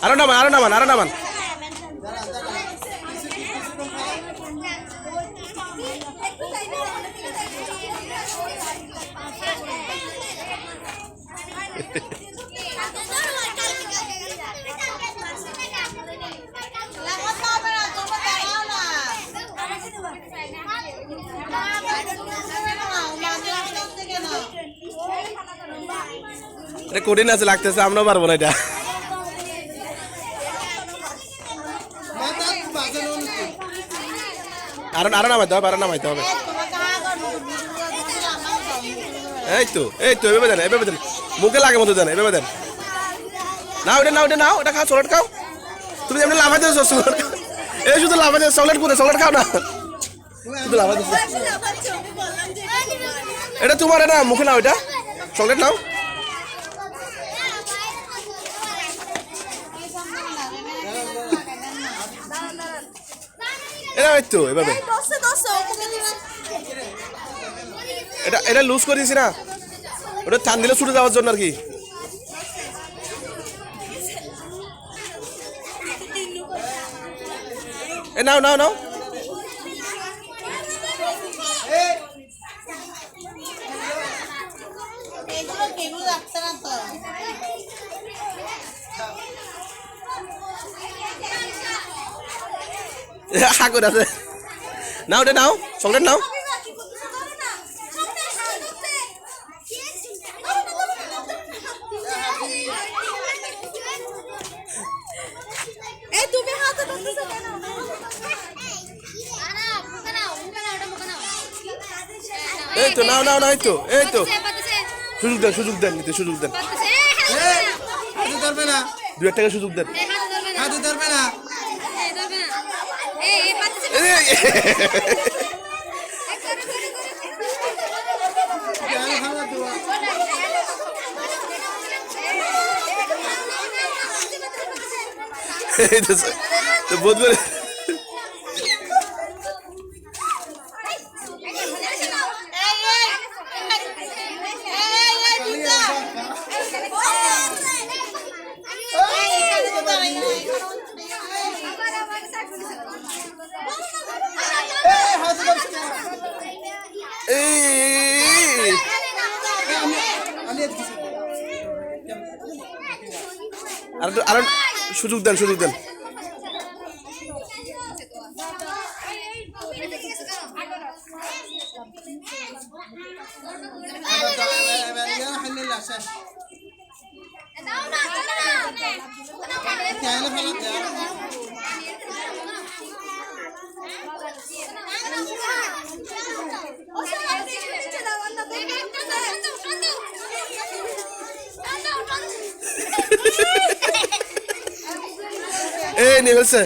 আরো নামান আরো নামান আরো নামান। এটা কঠিন আছে লাগতেছে, আমরাও পারবো না এটা। আরো আরো নামাইতে হবে, আরো নামাইতে হবে। এই তো এভাবে দেন, এভাবে দেন, মুখে লাগে মতো দেন, এভাবে দেন। না ওটা না, ওটা নাও, ওটা খাও, চকলেট খাও। তুমি এমনি লাফাই দিয়েছো, চকলেট খাও। এই শুধু লাফাই দিয়েছো, চকলেট করে চকলেট খাও না, শুধু লাফাই দিয়েছো। এটা তোমার না, মুখে নাও, এটা চকলেট নাও। এটা এই তো এভাবে, এটা এটা লুজ করে দিয়েছি না, ওটা টান দিলে ছুটে যাওয়ার জন্য আর কি। এ নাও নাও নাও। করে আছে, নাও ওটা নাও, চকলেট নাও। এই তো নাও নাও নাও, এই তো সুযোগ দেন নিতে, সুযোগ দেন, দু এক টাকা সুযোগ দেন। বুধবার আর সুযোগ দেন, সুযোগ দেন। এই নিয়ে ফেলছে।